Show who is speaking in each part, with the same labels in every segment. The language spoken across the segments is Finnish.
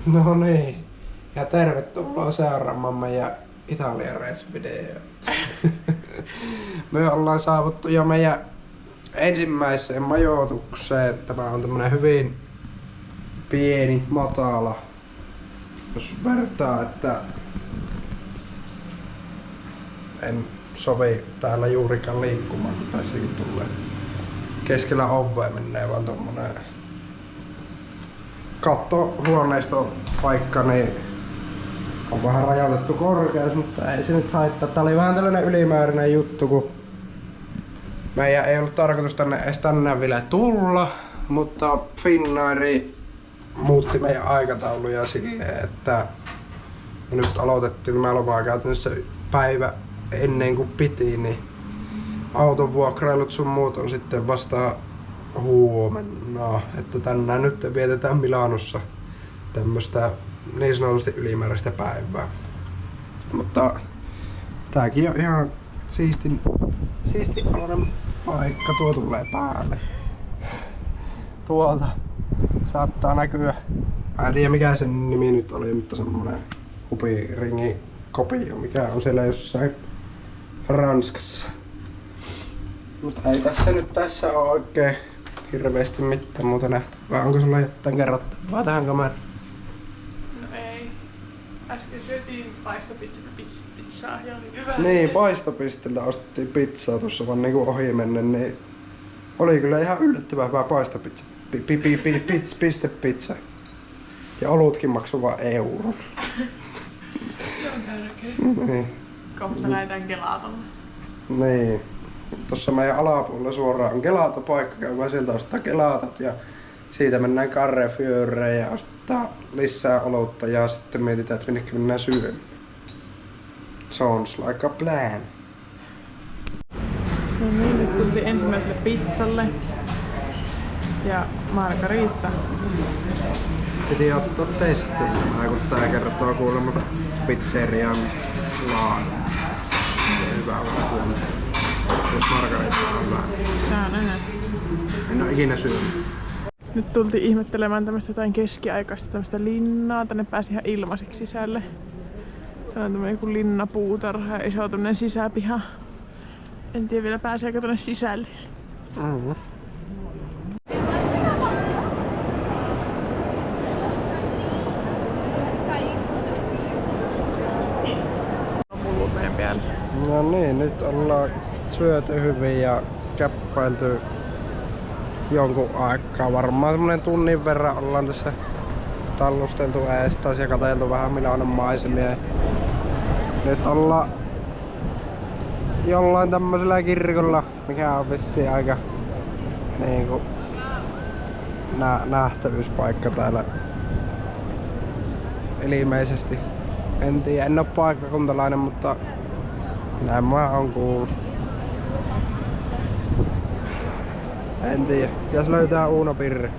Speaker 1: No niin. Ja tervetuloa seuraamaan meidän Italian reissuvideoa. Me ollaan saavuttu jo meidän ensimmäiseen majoitukseen. Tämä on tämmönen hyvin pieni, matala. Jos vertaa, että en sovi täällä juurikaan liikkumaan, kun tässäkin tulee keskellä ovea menee vaan tommonen kattohuoneistopaikka, niin on vähän rajoitettu korkeus, mutta ei se nyt haittaa. Tää oli vähän tällainen ylimääräinen juttu, kun meidän ei ollut tarkoitus edes tänne vielä tulla, mutta Finnairi muutti meidän aikatauluja silleen, että me nyt aloitettiin tämä loma käytännössä päivä ennen kuin piti, niin auton vuokrailut sun muut on sitten vasta huomenna. Että tänään nyt vietetään Milanossa tämmöstä niin sanotusti ylimääräistä päivää. Mutta tääkin on ihan siisti paikka. Tuo tulee päälle. Tuolta saattaa näkyä. Mä en tiedä mikä sen nimi nyt oli, mutta semmonen hupiringi kopio, mikä on siellä jossain Ranskassa. Mutta ei tässä ole oikein hirveästi mitään muuta nähtävää. Onko sulla jotain kerrottavaa tähän kameraan?
Speaker 2: No ei. Äsken syötiin paistopizzaa ja oli hyvä.
Speaker 1: Niin, paistopistiltä ostettiin pizzaa tuossa vaan niinku ohi menen, niin oli kyllä ihan yllättävän hyvä paistopizza. Pistepizza. Ja olutkin maksoi vaan euron.
Speaker 2: Se on tärkeä.
Speaker 1: Niin.
Speaker 2: Kohta lähdetään Gelatolle.
Speaker 1: Niin. Tuossa meidän alapuolella suoraan on gelatopaikka, käydään sieltä ostaa gelatot ja siitä mennään Carrefoureen ja ostetaan lisää olutta ja sitten mietitään, että minnekin mennään syömään. Sounds like a plan.
Speaker 2: No niin, nyt tultiin ensimmäiselle pizzalle. Ja margarita.
Speaker 1: Piti ottaa testiin tämä, kun tää kertoo kuulemma pizzerian laadun. Hyvä olla syönyt. Jos margarita on hyvä.
Speaker 2: Saa nähdä.
Speaker 1: En oo ikinä syönyt.
Speaker 2: Nyt tultiin ihmettelemään tämmöstä jotain keskiaikaista tämmöstä linnaa. Tänne pääsi ihan ilmaiseksi sisälle. Täällä on tämmönen joku linnapuutarha ja iso tämmönen sisäpiha. En tiedä vielä pääseekö tonne sisälle.
Speaker 1: Mm-hmm.
Speaker 2: Mulut meidän päälle.
Speaker 1: No niin, nyt ollaan syöty hyvin ja käppäilty jonkun aikaa. Varmaan semmonen tunnin verran ollaan tässä tallusteltu eestas ja katseltu vähän Milanon maisemia. Nyt ollaan jollain tämmöisellä kirkolla, mikä on vissiin aika niinku nähtävyyspaikka täällä ilmeisesti. En tiedä, en oo paikkakuntalainen, mutta näin mä oon kuullut. En tiedä, pitäis löytää Uno Pirri.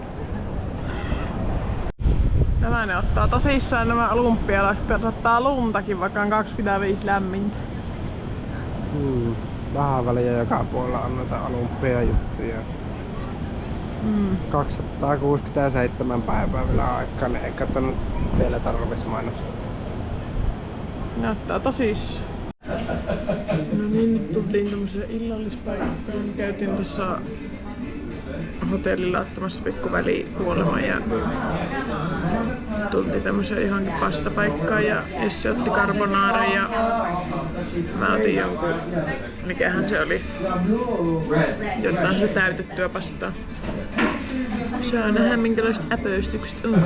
Speaker 2: Nämä ne ottaa tosissaan nämä olympialaiset, ottaa luntakin, vaikka on 25 lämmintä.
Speaker 1: Vähän väliä joka puolella on noita olympiajuttuja. 267 päivää vielä aikaa, niin eikä tän vielä tarvis mainostaa.
Speaker 2: Ne ottaa tosissaan. No niin, nyt tultiin tämmöiseen illallispaikkaan. Käytiin tuossa hotellilla ottamassa pikku välikuolema ja tultiin tämmöiseen johonkin pastapaikkaan ja Essi otti carbonara ja mä otin jonkun, mikähän se oli, jotain se täytettyä pastaa. Saa nähdä minkälaiset äpöstykset on.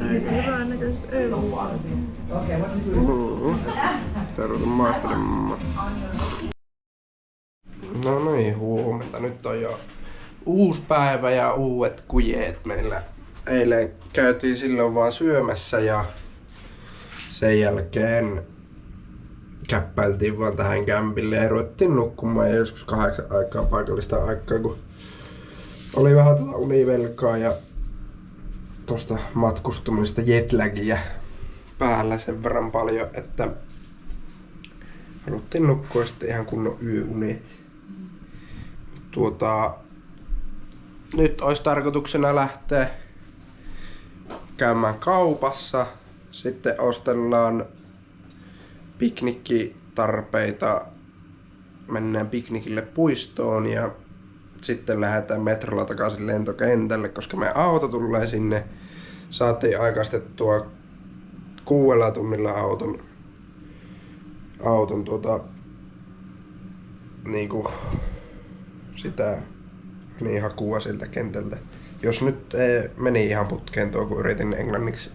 Speaker 2: Aika hyvän näköiset eivät.
Speaker 1: Tervetuloa maistelemaan. No niin, huomenta. Nyt on jo uusi päivä ja uudet kujeet meillä. Eilen käytiin silloin vaan syömässä ja sen jälkeen käppäiltiin vaan tähän kämpille ja ruvettiin nukkumaan ja joskus 8 aikaa paikallista aikaa, kun oli vähän univelkaa ja tosta matkustumista jetlagia päällä sen verran paljon, että haluttiin nukkua sitten ihan kunnon yöunet. nyt olisi tarkoituksena lähteä käymään kaupassa. Sitten ostellaan piknikkitarpeita. Mennään piknikille puistoon ja sitten lähdetään metrolla takaisin lentokentälle, koska meidän auto tulee sinne. Saatiin aikaistettua 6 tunnilla auton niinku sitä niin hakua siltä kentältä. Jos nyt meni ihan putkeen tuo, kun yritin englanniksi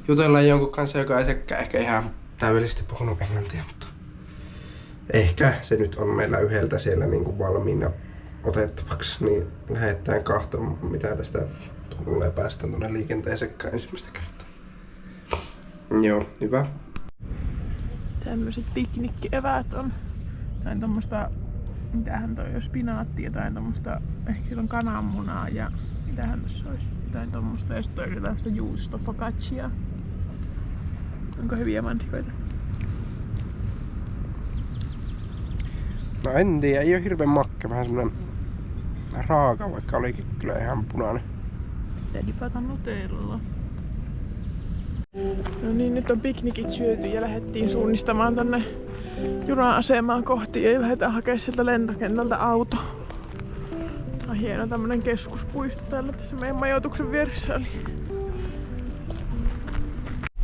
Speaker 1: jutella jonkun kanssa, joka ei sekään ehkä ihan täydellisesti puhunut englantia, mutta ehkä se nyt on meillä yhdeltä siellä niinku valmiina otettavaksi, niin lähdetään katsomaan, mitä tästä tulee. Päästään tuonne liikenteeseen ensimmäistä kertaa. Joo, hyvä.
Speaker 2: Tämmöiset piknikkieväät on. Jotain tommosta, mitähän toi on, spinaatti, jotain tommosta, ehkä siellä on kananmunaa ja mitähän tossa olisi, jotain tommosta ja sitten jotain tämmöstä juusto focaccia. Onko hyviä mansikoita?
Speaker 1: No en tiedä, ei oo hirveen makke, vähän semmonen raaka, vaikka olikin kyllä ihan punainen.
Speaker 2: Pitää dipata nutella. No niin, nyt on piknikit syöty ja lähdettiin suunnistamaan tonne juna-asemaan kohti ja lähdetään hakemaan sieltä lentokentältä auto. Hieno tämmönen keskuspuisto täällä tässä meidän majoituksen vieressä oli.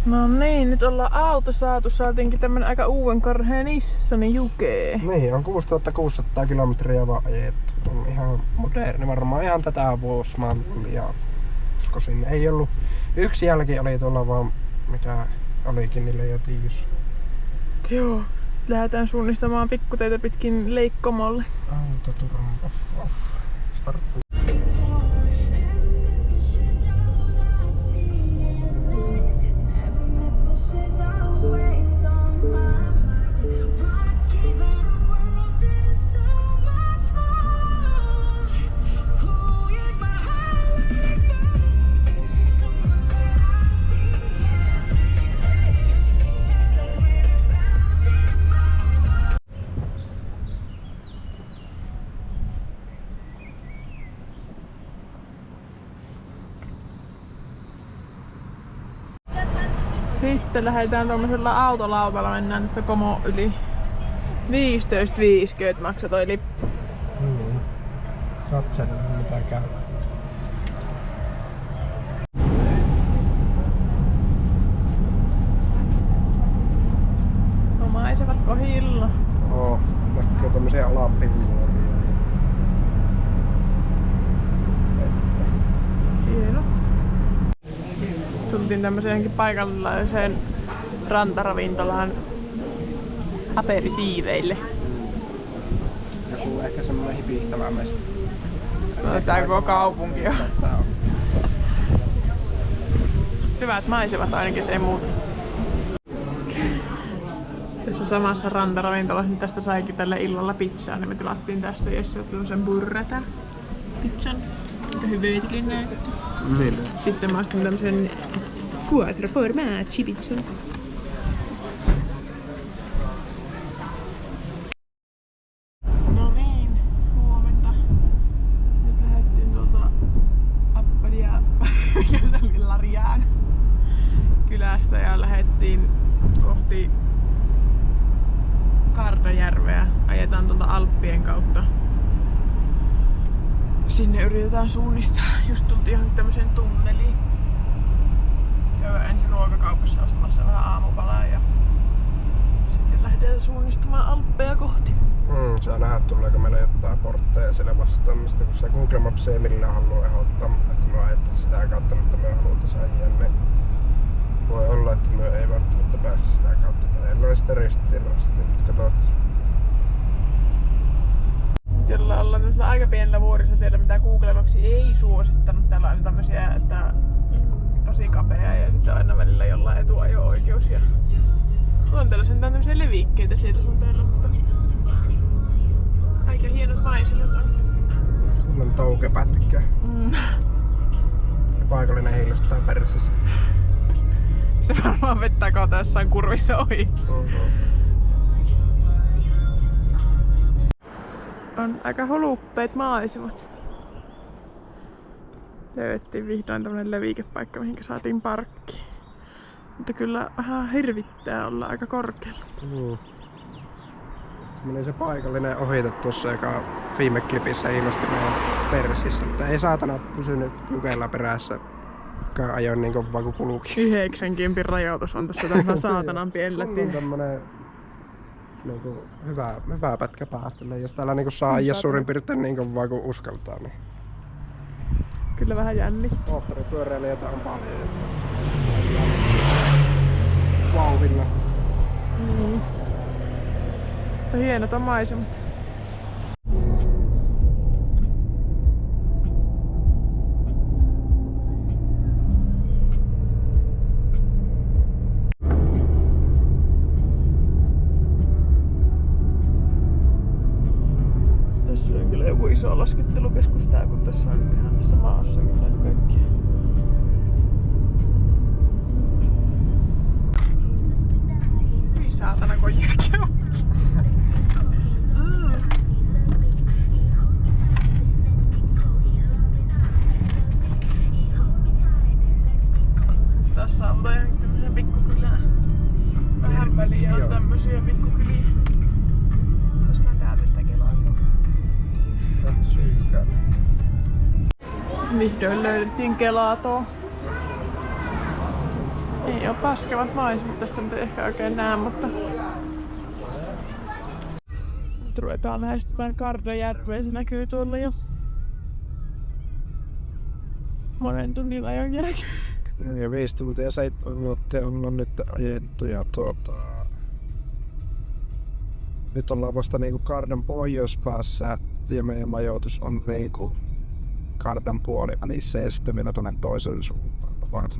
Speaker 2: No niin, nyt ollaan auto saatu. Saatiinkin tämmönen aika uuden karheen Nissani Jukee.
Speaker 1: Niin, on 6600 kilometriä vaan ajettu. On ihan moderni, varmaan ihan tätä vuosimallia. Uskoisin. Ei ollut. Yksi jälki oli tuolla vaan, mikä olikin niille jo tiius.
Speaker 2: Joo, lähdetään suunnistamaan pikkuteitä pitkin Leikkomolle.
Speaker 1: Autoturva. Starttu.
Speaker 2: Sitten lähdetään tuommoisella autolautalla, mennään tästä Komo yli 15.50 maksaa toi lippu.
Speaker 1: Katselemaan mitä käy.
Speaker 2: No maisemat kohilla.
Speaker 1: Oo, näkyy tommosia alapinnuoria.
Speaker 2: Hienot. Tultiin tämmöiseenkin paikalliseen rantaravintolaan aperitiiveille.
Speaker 1: Joku ehkä semmonen hipittävä mesta.
Speaker 2: No, tää koko kaupunki on. Hyvät maisemat ainakin, se ei muuta. Tässä samassa rantaravintolassa niin tästä saikin tälle illalla pizzaa, niin me tilattiin tästä Jesse tämmösen burrata pizzan. Aika hyveetillin näytetty.
Speaker 1: Niin.
Speaker 2: Sitten mä ostin tämmösen quattro formaggi pizzan. No niin, huomenta. Nyt lähdettiin tuolta Appadia, mikä se oli, Lariaan kylästä ja lähdettiin kohti Kardajärveä. Ajetaan tuolta Alppien kautta. Sinne yritetään suunnistaa. Just tultiin johonkin tämmöiseen tunneliin. Käydään ensin ruokakaupassa ostamassa vähän aamupalaa ja sitten lähdetään suunnistamaan Alppeja kohti.
Speaker 1: Saa nähdä tuleeko meillä jotain portteja siellä vastaan, mistä kun se Google Maps ei millään halua ehdottaa, että me ajettaisiin sitä kautta, mutta me halutaan ajaa, niin voi olla, että me ei välttämättä pääse sitä kautta tai en ole sitten ristitiedon sitten, katsotaan.
Speaker 2: Siellä ollaan tämmöisellä aika pienellä vuoristotiellä, mitä Google Maps ei suosittanut. Täällä on tämmösiä, että tosi kapea ja sitten aina välillä jollain etuajo-oikeus. Ja on täällä sentään tämmösiä levikkeitä siellä sun täällä, mutta aika hienot maisemat on.
Speaker 1: Kunnon toukepätkä. Ja paikallinen heilostaa persissä.
Speaker 2: Se varmaan vettää kautta jossain kurvissa ohi. On aika huluppeet maisemat. Löydettiin vihdoin tämmönen levikepaikka, mihinkä saatiin parkki. Mutta kyllä vähän hirvittää olla aika korkealla.
Speaker 1: Se meni se paikallinen ohite tuossa, joka viime klipissä ilmestyi meidän persissä. Että ei saatana pysynyt jukella perässä, joka ajoin niin kovaa kuin kulukin.
Speaker 2: 90 rajoitus on tässä tämmönen saatanan pienellä
Speaker 1: On tämmönen niinku hyvä pätkä päästölle, jos täällä niinku saa ajaa suurin piirtein niin kovaa kuin uskaltaa. Niin.
Speaker 2: Kyllä vähän jännittää.
Speaker 1: Moottoripyöräilijöitä on paljon. Vauhdilla.
Speaker 2: Mutta hienot on maisemat. Tässä on kyllä joku iso laskettelukeskus tää, kun tässä on ihan tässä maassakin näitä kaikkia. Hyi saatana, kun jyrkkä on. Tässä on ihan tämmöisiä pikkukylää. Vähän väliä on tämmöisiä pikkukyliä. Koska täältä sitä kelaa. Vihdoin löydettiin Kelatoa. Ei oo paskevat maisemat, tästä nyt ei ehkä oikein näe, mutta nyt ruvetaan lähestymään Kardajärveä, se näkyy tuolla jo monen tunnin ajon jälkeen.
Speaker 1: Ja 5 tuntia ja 7 minuuttia on nyt ajettu ja nyt ollaan vasta niinku Kardan pohjoispäässä ja meidän majoitus on niinku Kardan puolivälissä ja sitten vielä tuonne toisen suuntaan.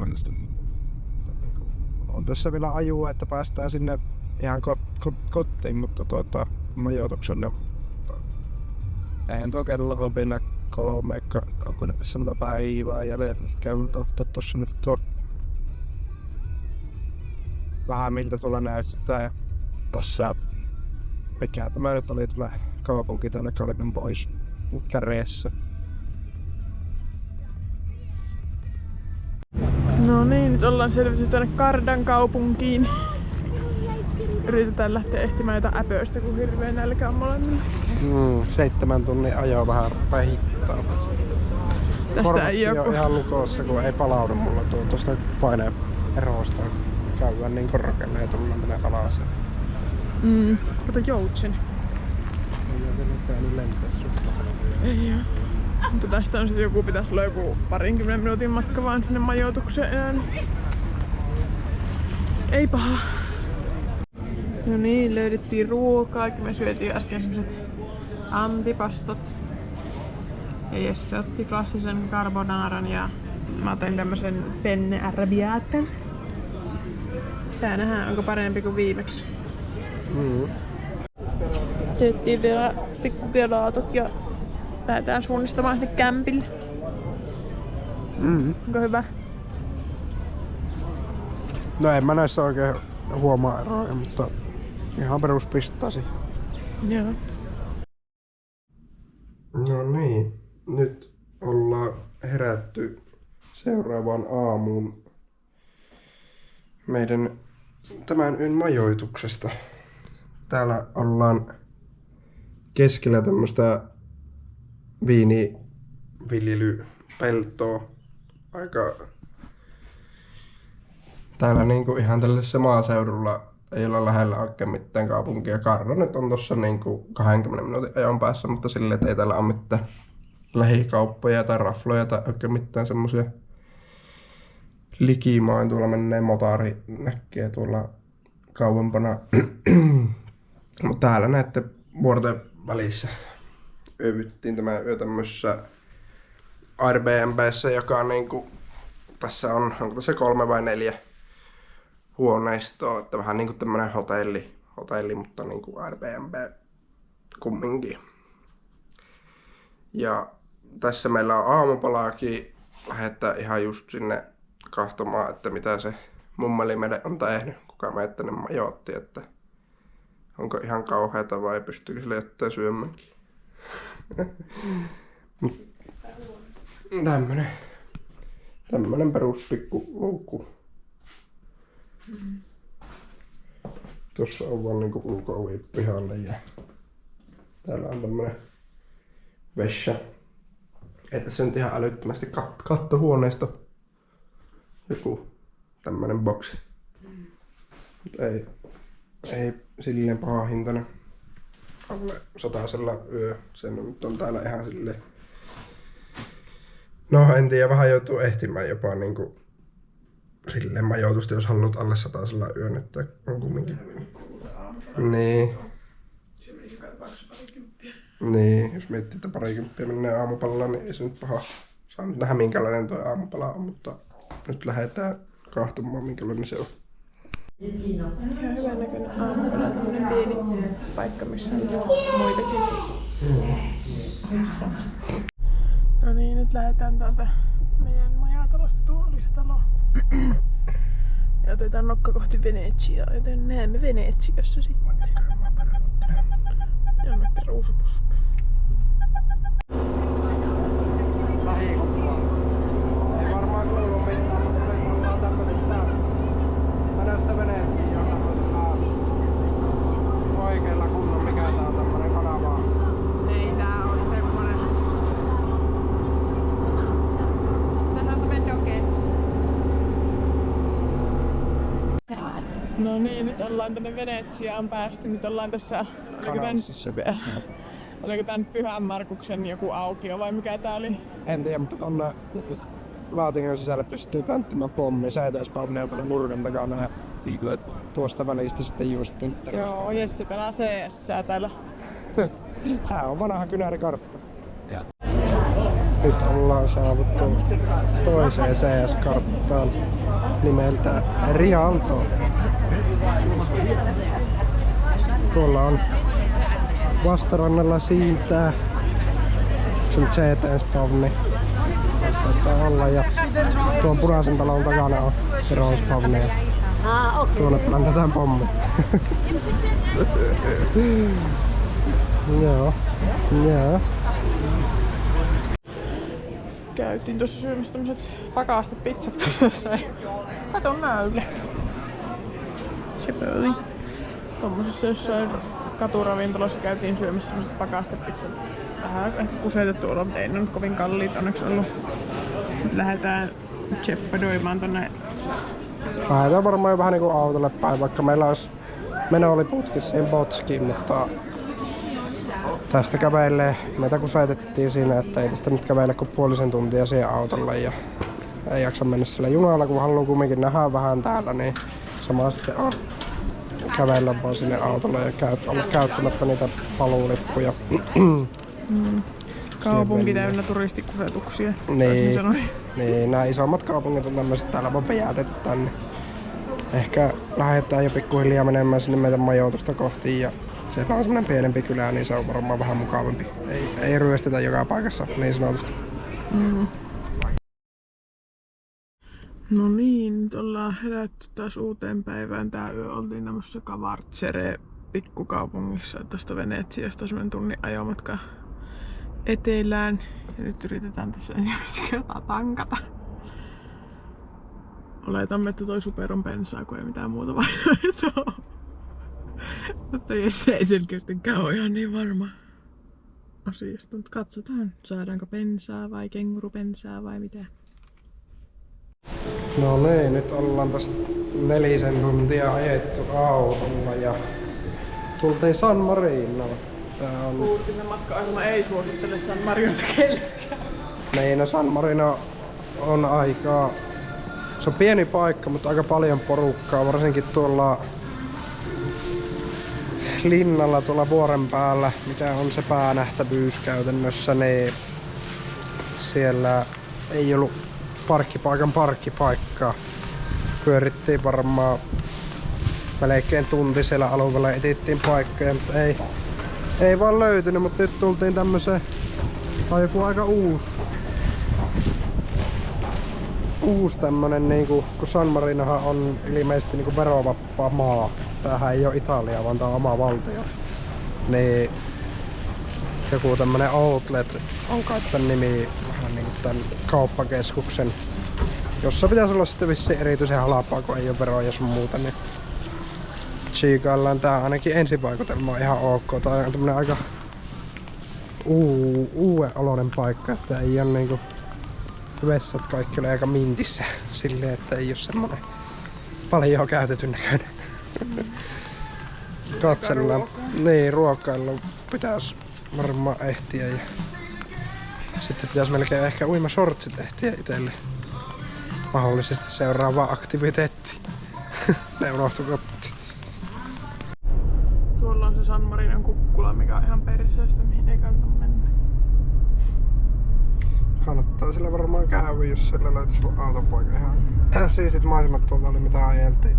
Speaker 1: On tässä vielä ajua, että päästään sinne ihan kotiin, mutta majoitukselle eihän tuo kello on vielä 3 päivää ja käyn tossa nyt vähän miltä tuolla näyttää ja tossa mikä tämä nyt oli tuolla kaupunki tänne Kardan pois käreessä.
Speaker 2: No niin, nyt ollaan selvitty tänne Kardan kaupunkiin. Yritetään lähteä ehtimään jotain äpöistä, kun hirveä nälkä on molemmilla.
Speaker 1: 7 tunnin ajoa vähän päihittää.
Speaker 2: Tästä ei
Speaker 1: ole ihan lukossa, kun ei palaudu mulla tuosta paineerosta. Käydään niin korkealle ja tullaan tänne alas.
Speaker 2: Kato joutsen.
Speaker 1: Ei ole vielä käynyt lentää sut.
Speaker 2: Ei oo. Mutta tästä on sitten joku, pitäisi olla joku 20 minuutin matka vaan sinne majoitukseen enää. Ei paha. No niin, löydettiin ruokaa. Me syötiin äsken semmoset antipastot. Ja Jesse otti klassisen carbonaran ja mä otin tämmösen penne arrabbiaten. Sä nähdään, onko parempi kuin viimeksi. Syöttiin vielä pikkukelaatot ja lähdetään suunnistamaan sinne kämpille. Onko hyvä?
Speaker 1: No en mä näissä oikein huomaa eroja, mutta ihan peruspistasi.
Speaker 2: Joo.
Speaker 1: No niin, nyt ollaan herätty seuraavaan aamuun meidän tämän yön majoituksesta. Täällä ollaan keskellä tämmöstä viiniviljelypeltoa. Aika täällä niinku ihan tällaisessa maaseudulla ei olla lähellä oikein mitään kaupunkia. Karda nyt on tossa niinku 20 minuutin ajan päässä, mutta silleen, että ei täällä ole mitään lähikauppoja tai rafloja tai oikein mitään semmosia likimain. Tuolla menee motaari näkee tuolla kauempana. Mutta täällä näette vuorten välissä yövyttiin tämä yö tämmössä Airbnb:ssä, joka on niinku, tässä onko tässä 3 vai 4 huoneistoa, että vähän niinku tämmönen hotelli, mutta niinku Airbnb kumminkin. Ja tässä meillä on aamupalaakin, lähdetään ihan just sinne kahtomaan, että mitä se mummeli meille on tehnyt, kuka meitä tänne majoitti, että onko ihan kauheata vai pystyykö sille jotain syömäänkin. Tämmönen Tämmönen peruspikku luukku. Tuossa on vaan niinku ulko-ovi pihalle ja täällä on tämmönen vessa. Ei tässä nyt ihan älyttömästi kattohuoneisto. Joku tämmönen boksi. Mut ei silleen paha hintainen. Alle 100 yö. Se nyt on täällä ihan silleen. No en tiedä, vähän joutuu ehtimään jopa niinku silleen majoitusta, jos haluat alle 100 yön, että on kumminkin. Niin. Niin, jos miettii, että parikymppiä menee aamupalaan, niin ei se nyt paha. Saa nyt nähdä minkälainen tuo aamupala on, mutta nyt lähdetään kahtumaan minkälainen se on.
Speaker 2: Ihan hyvän näköinen aamupala, tämmönen pieni paikka, missä on muitakin. No niin, nyt lähdetään täältä meidän majatalosta. Tuo oli se talo. Ja otetaan nokka kohti Venetsiaa, joten näemme Venetsiassa sitten. Jonnekin ruusupuska.
Speaker 1: Lähikoppaa. Se ei varmaan kuulu mitään, mutta nyt ollaan tämmöisessä menossa Venetsiaan oikealla kunnon, mikä tää on tämmönen kanava.
Speaker 2: Ei tää oo semmonen. Tässä on Vedoke. No niin, nyt ollaan tänne Venetsiaan päästy. Nyt ollaan tässä... Oliko tää nyt Pyhän Markuksen joku aukio vai mikä tää oli?
Speaker 1: En tiedä, mutta tonne laatikon sisälle pystyy pänttämään pommi. Säitäispavneja tuolla nurkan takana ja tuosta välistä sitten juostin.
Speaker 2: Joo, Jesse pelaa CS täällä.
Speaker 1: Tää on vanha kynärikartta. Nyt ollaan saavuttu toiseen CS-karttaan nimeltä Rialto. Tuolla on vastarannalla siintää. Se on CT-spavni. Saattaa olla ja tuon punaisen talon takana on Hero-spavneja. Tuonne plantataan pommi. Joo. Joo.
Speaker 2: Käytiin tuossa syömässä tämmöset pakastepizzat tuossa. Kato näylle. Sepöli. Tommosessa jossain katuravintolassa käytiin syömässä semmoset pakastepizzat. Vähän ehkä kusetettu olo, mutta ei ne nyt kovin kalliit onneksi ollut. Nyt lähdetään tseppadoimaan tonne.
Speaker 1: Lähdetään varmaan jo vähän niinku autolle päin, vaikka meillä olisi meno oli putkissa siihen Botskiin, mutta tästä kävelee. Meitä kusetettiin siinä, että ei tästä nyt kävele kuin puolisen tuntia siihen autolle ja ei jaksa mennä sillä junalla, kun haluaa kumminkin nähdä vähän täällä, niin sama sitten on. Kävellä vaan sinne autolle ja olla käyttämättä niitä paluulippuja.
Speaker 2: Kaupunki täynnä turistikusetuksia.
Speaker 1: Niin, nämä isommat kaupungit on tämmöiset, täällä vaan pejätetään. Niin ehkä lähdetään jo pikkuhiljaa menemään sinne meidän majoitusta kohti ja siellä on semmonen pienempi kylä, niin se on varmaan vähän mukavampi. Ei ryöstetä joka paikassa niin sanotusti.
Speaker 2: No niin, nyt ollaan herätty taas uuteen päivään. Tää yö oltiin tämmössä Kavartsere pikkukaupungissa tästä Venetsiasta semmonen tunnin ajomatka etelään. Ja nyt yritetään tässä jotain tankata. Oletamme, että toi Super on bensaa, kun ei mitään muuta vaihtoehtoa. Mutta Jesse ei selkeästikään ole ihan niin varma asiasta. Mutta katsotaan, saadaanko bensaa vai kengurubensaa vai mitä.
Speaker 1: No niin, nyt ollaan tästä 4 tuntia ajettu autolla ja tultiin San Marinoon. Tää on...
Speaker 2: Uutinen matka-ohjelma ei suosittele San Marinota kellekään.
Speaker 1: Niin, no San Marino on aika... Se on pieni paikka, mutta aika paljon porukkaa, varsinkin tuolla linnalla tuolla vuoren päällä, mikä on se päänähtävyys käytännössä, niin siellä ei ollut parkkipaikkaa. Pyörittiin varmaan melkein tunti siellä alueella, etittiin paikkoja, mutta ei vaan löytynyt, mutta nyt tultiin tämmöiseen, on joku aika uusi tämmönen niinku, kun San Marinohan on ilmeisesti niinku verovapaa maa. Tämähän ei oo Italia, vaan tää on oma valtio. Niin joku tämmönen outlet on kai tän nimi, vähän niinku tän kauppakeskuksen jossa pitäisi olla sitten vissiin erityisen halpaa, kun ei ole veroja sun muuta, niin tsiikaillaan tää ainakin ensivaikutelma on ihan ok. Tää on tämmönen aika uuden oloinen paikka, että ei ole niinku vessat kaikki ole aika mintissä silleen, että ei ole semmonen paljon käytetyn näköinen. Katsellaan. Niin, ruokailu pitäisi varmaan ehtiä ja sitten pitäisi melkein ehkä uimashortsit ehtiä itselle. Mahdollisesti seuraava aktiviteetti. Ne unohtui kotiin.
Speaker 2: Tuolla on se San Marinon kukkula, mikä on ihan perseestä, mihin ei kannata mennä.
Speaker 1: Kannattaa sillä varmaan käydä, jos sillä löytyisi autopoika. Ihan siistit maisemat tuolta oli mitä ajeltiin.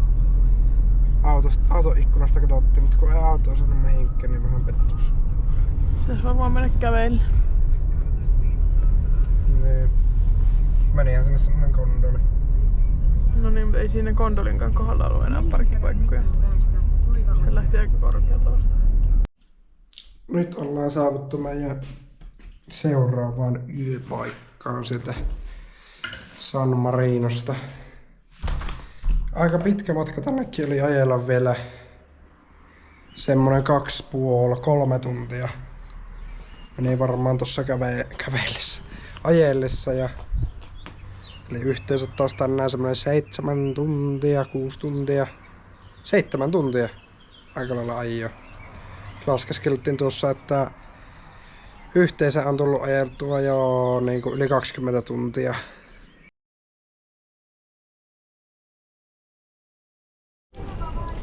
Speaker 1: Autoikkunasta katsottiin, mutta kun ei autoa saanut mihinkään, niin vähän pettus.
Speaker 2: Pitäis varmaan mennä kävellä.
Speaker 1: Niin. Menihän sinne semmonen kondoli.
Speaker 2: No niin, mutta ei siinä kondolinkaan kohdalla ollut enää parkkipaikkoja. Se lähti aika korkealta vasta.
Speaker 1: Nyt ollaan saavuttu meidän seuraavaan yöpaikkaan sieltä San Marinosta. Aika pitkä matka tännekin oli ajella vielä semmonen 2,5–3 tuntia. Meni varmaan tossa kävellessä, ajellessa ja eli yhteensä taas tänään semmonen 7 tuntia, 6 tuntia, 7 tuntia aika lailla ajoa. Laskeskeltiin tuossa, että yhteensä on tullut ajeltua jo niinku yli 20 tuntia.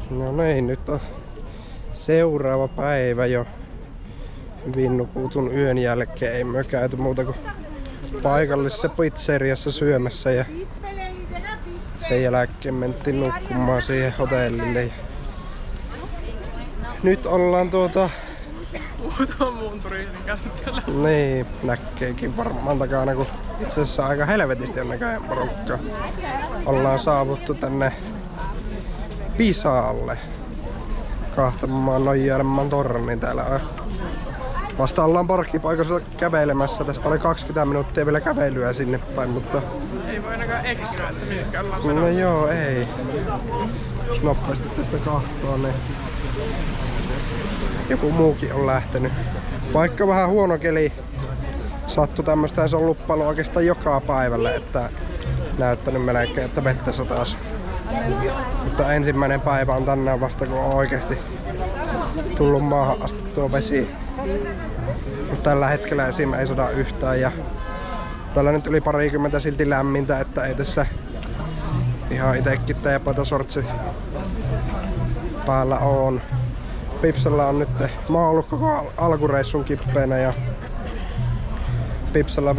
Speaker 1: No niin, nyt on seuraava päivä jo. Hyvin nukutun yön jälkeen ei me käyty muuta kuin paikallisessa pizzeriassa syömässä ja sen jälkeen mentiin nukkumaan siihen hotellille. Nyt ollaan
Speaker 2: Muutaman muun turistin käsittelyä.
Speaker 1: Niin, näkeekin varmaan takana, kun itse asiassa aika helvetisti on näköjään porukkaa. Ollaan saavuttu tänne Pisalle kahtamaan nojailemaan tornin täällä on. Vasta ollaan parkkipaikassa kävelemässä. Tästä oli 20 minuuttia vielä kävelyä sinne päin, mutta
Speaker 2: Ei voi ainakaan eksyä, että mihinkä ollaan menossa.
Speaker 1: no joo, ei. Jos nopeasti tästä kahtoo, niin joku muukin on lähtenyt. Vaikka vähän huono keli sattui tämmöstä ja se on luppailu oikeastaan joka päivälle, että näyttänyt melkein, että vettä sataisi. Mutta ensimmäinen päivä on tänään vasta, kun on oikeasti tullut maahan asti tuo vesi. Mutta tällä hetkellä esim. Ei sada yhtään ja tällä nyt yli parikymmentä silti lämmintä, että ei tässä ihan itekin teepatasortsi päällä on. Pipsalla on nyt, mä oon ollut koko alkureissun kippeenä ja Pipsalla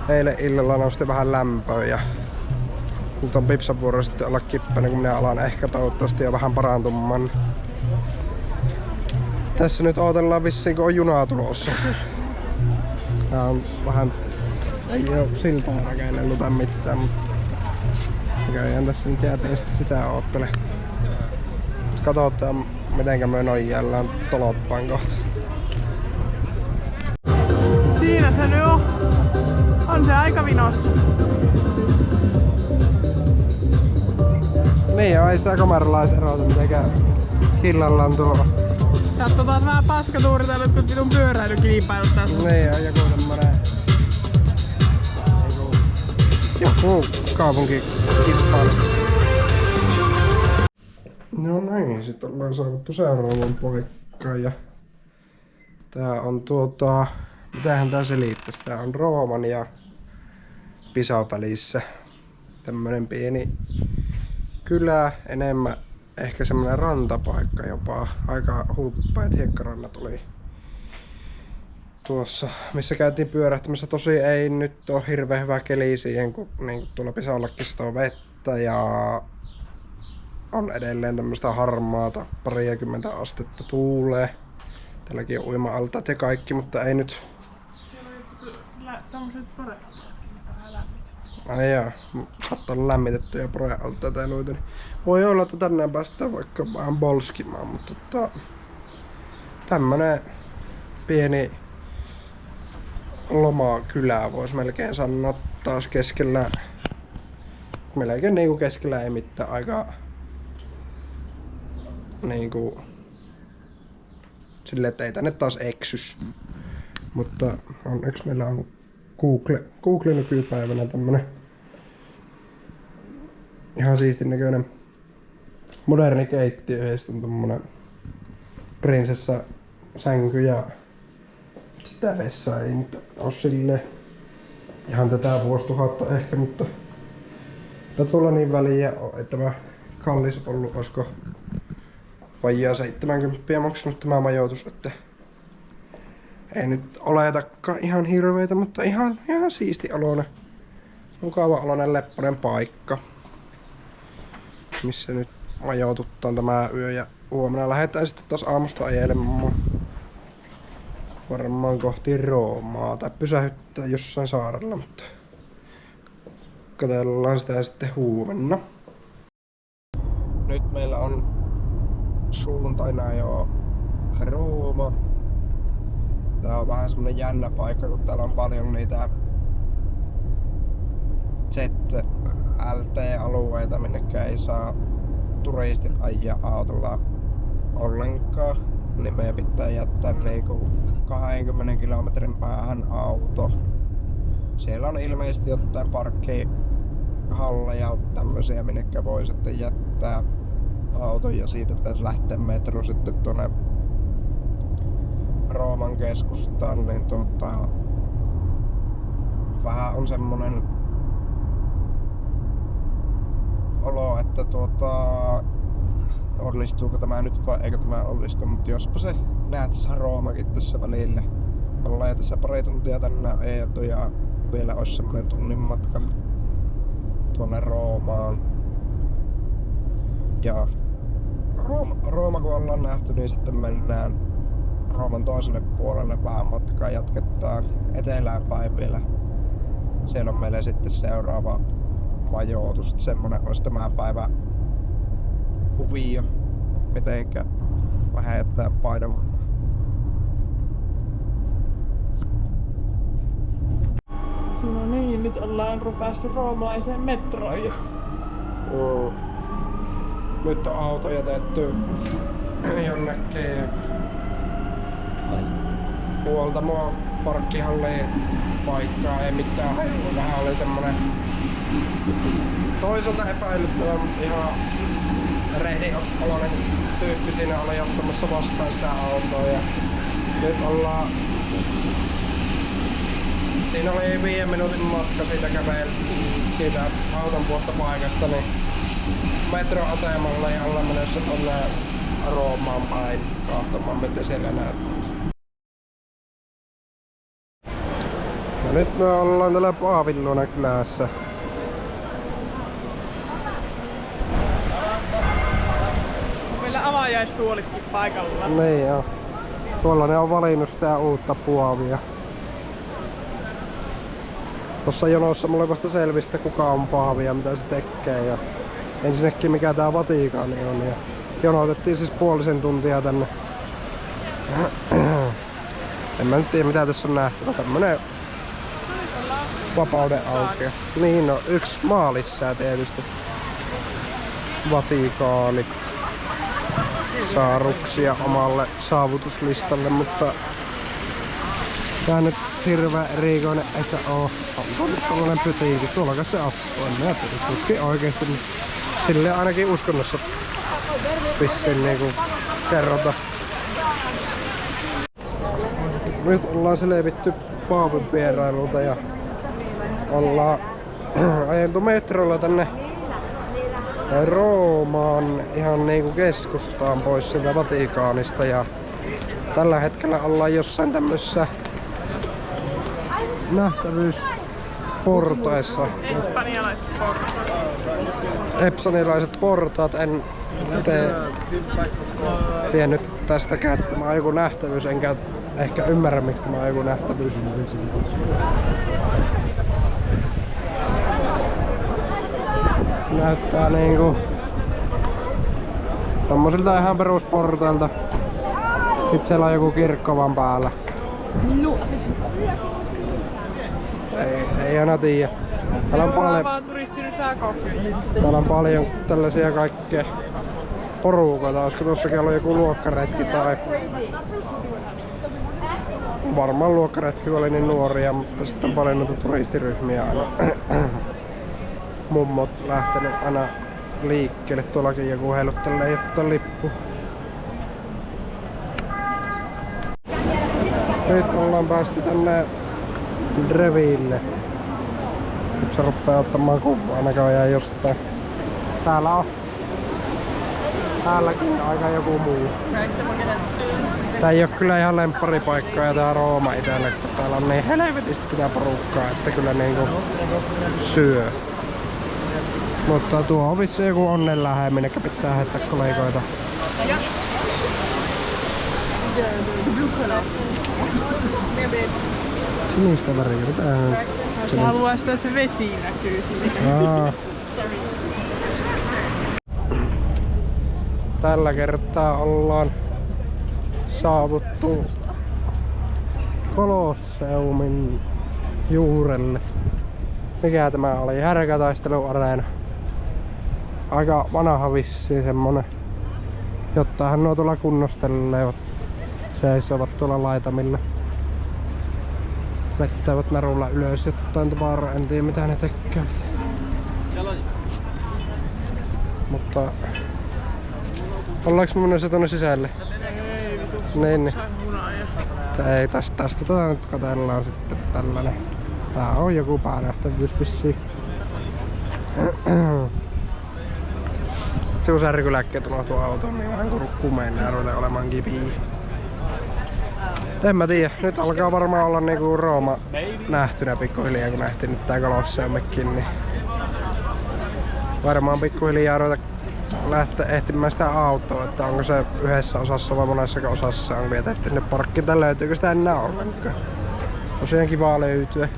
Speaker 1: eilen illalla nosti vähän lämpöä ja nyt on Pipsan vuoro sitten olla kippeenä, kun minä alan ehkä toivottavasti ja vähän parantumaan. Tässä nyt odotellaan vissiin, kun on junaa tulossa. Tää on vähän, ei oo siltaa rakennellut tai mitään, mutta näköjään tässä nyt jäätiin sitä oottele. Katsotaan mitenkä me nojaillaan toloppaan kohta.
Speaker 2: Siinä se nyt on. On se aika vinossa.
Speaker 1: Niin ei sitä kameralaiserota mitenkään hillallaan tuolla.
Speaker 2: Sattuu taas vähän paskatuuri täällä, kun vitun pyöräilykilpailut tässä.
Speaker 1: Niin on joku tämmönen joku kaupunkikilpailu. No näin, sit ollaan saavuttu seuraavan paikkaan ja tää on mitähän tää selittäis? Tää on Rooman ja Pisan välissä. Tämmönen pieni kylä, enemmän ehkä semmonen rantapaikka jopa. Aika hulppeet hiekkarannat oli tuossa, missä käytiin pyörähtämässä. Tosi ei nyt oo hirveän hyvä keli siihen, kun niin tuolla Pisallakin on vettä ja on edelleen tämmöstä harmaata, parikymmentä astetta tuulee. Täälläkin on uima-altaat ja kaikki, mutta ei nyt.
Speaker 2: Siellä on tämmöset porealtaat, mitä on lämmitetty.
Speaker 1: Ai jaa, katso on lämmitettyjä porealtaita ja noita. Niin voi olla, että tänään päästään vaikka vähän bolskimaan, mutta tämmönen pieni lomakylä vois melkein sanoa taas keskellä, melkein niinku keskellä ei mitään aika niinku silleen, että ei tänne taas eksys. Mutta onneksi meillä on Google nykypäivänä tämmönen ihan siistin näköinen moderni keittiö, ja sitten on tommonen prinsessa sänky ja sitä vessaa ei nyt oo silleen ihan tätä vuosituhatta ehkä, mutta tuolla niin väliä on tämä kallis ollut, olisiko vajaa 70 maksanut tämä majoitus, että ei nyt oletakaan ihan hirveitä, mutta ihan siisti oloinen, mukava oloinen lepponen paikka, missä nyt majoituttaan tämä yö, ja huomenna lähdetään sitten taas aamusta ajelemaan varmaan kohti Roomaa tai pysähdyttää jossain saarella, mutta katsellaan sitä sitten huomenna. Nyt meillä on sunnuntaina jo Rooma. Tää on vähän semmonen jännä paikka, kun täällä on paljon niitä ZLT-alueita, minnekä ei saa turistit ajaa autolla ollenkaan. Niin meidän pitää jättää niinku 20 kilometrin päähän auto. Siellä on ilmeisesti jotain parkkihalleja tämmösiä, minnekä voi sitten jättää auton, ja siitä pitäisi lähteä metro sitten tuonne Rooman keskustaan, niin vähän on semmonen olo, että onnistuuko tämä nyt vai eikö tämä onnistu, mutta jospa se näet Roomakin tässä välillä. Ollaan jo tässä pari tuntia tänne ajeltu ja vielä olisi semmonen tunnin matka tuonne Roomaan. Ja Rooma kun ollaan nähty, niin sitten mennään Rooman toiselle puolelle vähän matkaa, jatketaan etelään päin vielä. Siellä on meille sitten seuraava majoitus. Semmonen olisi tämän päivän kuvio, mitenkä vähän jättää painamaan.
Speaker 2: No niin, nyt ollaan päästy roomalaiseen metroon jo.
Speaker 1: Nyt on auto jätetty jonnekin huoltamoa parkkihalliin paikkaa, ei mitään hajua. Vähän oli semmonen toisaalta epäilyttävä, mutta ihan rehdinooloinen tyyppi siinä oli ottamassa vastaan sitä autoa, ja nyt ollaan, siinä oli 5 minuutin matka siitä siitä auton puoltopaikasta niin metroasemalla, ja ollaan menossa tuonne Roomaan päin kahtomaan, mitä siellä näyttää. Ja nyt me ollaan täällä Paavillonan kylässä.
Speaker 2: Meillä avajaistuolitkin paikalla.
Speaker 1: Niin joo. Tuolla ne on valinnut sitä uutta puavia. Tossa jonossa mulle vasta selvistä kuka on paavi ja mitä se tekee. Ja ensinnäkin mikä tää Vatikaani on. Ja jonotettiin siis puolisen tuntia tänne. En mä nyt tiedä mitä tässä on nähty. Tämmönen vapauden aukea. Niin no, yksi maalissää tietysti. Vatikaani. Saaruksia omalle saavutuslistalle, mutta tää nyt hirveän erikoinen eikä oo. Onko nyt tollanen pytiinkin? Tuolla se asuu. En mä tiedä. Tutkin oikeesti. Silleen ainakin uskonnossa vissiin niinku kerrota. Nyt ollaan selvitty Paavin vierailulta ja ollaan ajeltu metrolla tänne Roomaan ihan niinku keskustaan pois sieltä Vatikaanista, ja tällä hetkellä ollaan jossain tämmössä nähtävyysportaissa.
Speaker 2: Espanjalaiset portaat.
Speaker 1: Espanjalaiset portaat, en tiennyt tästäkään, että tämä on joku nähtävyys, enkä ehkä ymmärrä miksi tämä on joku nähtävyys. Näyttää niinku tommosilta ihan perusportailta. Sitten siellä on joku kirkko vaan päällä. Ei aina tiedä. Täällä on paljon tällaisia kaikkea porukoita. Olisiko tuossakin ollut joku luokkaretki tai... Varmaan luokkaretki oli niin nuoria, mutta sitten on paljon noita turistiryhmiä aina. Mummot lähtenyt aina liikkeelle. Tuollakin joku heiluttelee jotta lippu. Nyt ollaan päästy tänne Dreville. Nyt se rupeaa ottamaan kuvaa näköjään jostain. Täällä on. Täälläkin aika joku muu. Tää ei oo kyllä ihan lempparipaikka ja tää Rooma itelle, kun täällä on niin helvetistä tätä porukkaa, että kyllä niinku syö. Mutta tuo on vissi joku onnen lähe, minnekä pitää heittää kollegoita. Sinistä väriä, mitähän?
Speaker 2: Se haluaa sitä, että se vesi näkyy siinä.
Speaker 1: Tällä kertaa ollaan saavuttu Kolosseumin juurelle. Mikä tämä oli? Härkätaisteluareena. Aika vanha vissiin semmonen. Jottahan nuo tuolla kunnostelevat. Seisovat tuolla laitamilla. Vettävät narulla ylös jotain tavaraa. En tiedä mitä ne tekevät. Mutta... Ollaanko me menossa tonne sisälle?
Speaker 2: Ei vitu.
Speaker 1: Niin.
Speaker 2: Ei.
Speaker 1: Ei tästä nyt katsellaan sitten tällainen. Tää on joku päänähtävyys vissiin. Se kun särkylääkkeet unohtuu autoon, niin vähän kurkkuu mennä ja ruvetaan olemaan kipiä. En mä tiedä, nyt alkaa varmaan olla niinku Rooma nähtynä pikkuhiljaa, kun nähtiin nyt tää Kolosseumikin, niin varmaan pikkuhiljaa ruveta lähteä ehtimään sitä autoa, että onko se yhdessä osassa vai monessa osassa on vietetty sinne parkkiin, tai löytyykö sitä enää ollenkaan. Tosiaan kivaa löytyä.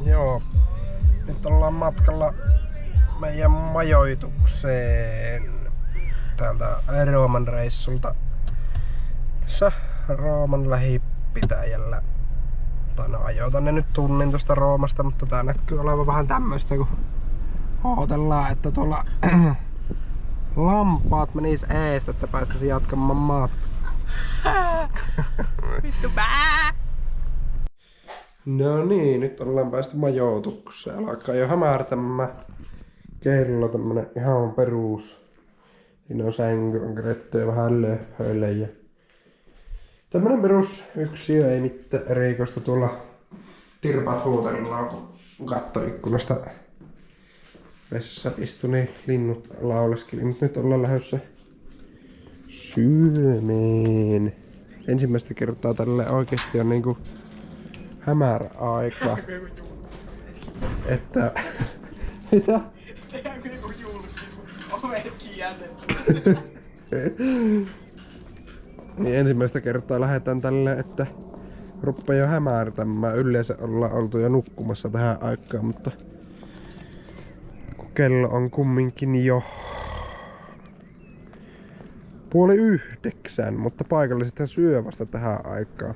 Speaker 1: Joo, nyt ollaan matkalla meidän majoitukseen täältä Rooman reissulta. Tässä Rooman lähipitäjällä. Tai no ajoo tänne nyt tunnin tuosta Roomasta, mutta tää näkyy olevan vähän tämmöistä, kun ootellaan, että tuolla lampaat menis eestä, että päästäisiin jatkamaan matkaa.
Speaker 2: Vittu pää!
Speaker 1: No niin, nyt ollaan päästy majoitukseen. Alkaa jo hämärtämään. Kello tämmönen ihan perus. Siinä on sänky, on keretty ja vähän löhöille. Ja tämmönen perus yksiö, ei mitään erikoista. Tuolla tirpat huutellaan, kun kattoikkunasta vessassa istui, niin linnut lauleskeli. Mut nyt ollaan lähdössä syömään. Ensimmäistä kertaa tälle oikeesti on niinku hämärä aika. Että... Mitä?
Speaker 2: Tehdäänkö niinku julkis, ovetkin jäsen?
Speaker 1: Niin ensimmäistä kertaa lähdetään tälle, että rupeaa jo hämärtämään. Yleensä ollaan oltu jo nukkumassa tähän aikaan, mutta kun kello on kumminkin jo 8:30, mutta paikallisethan syö vasta tähän aikaan.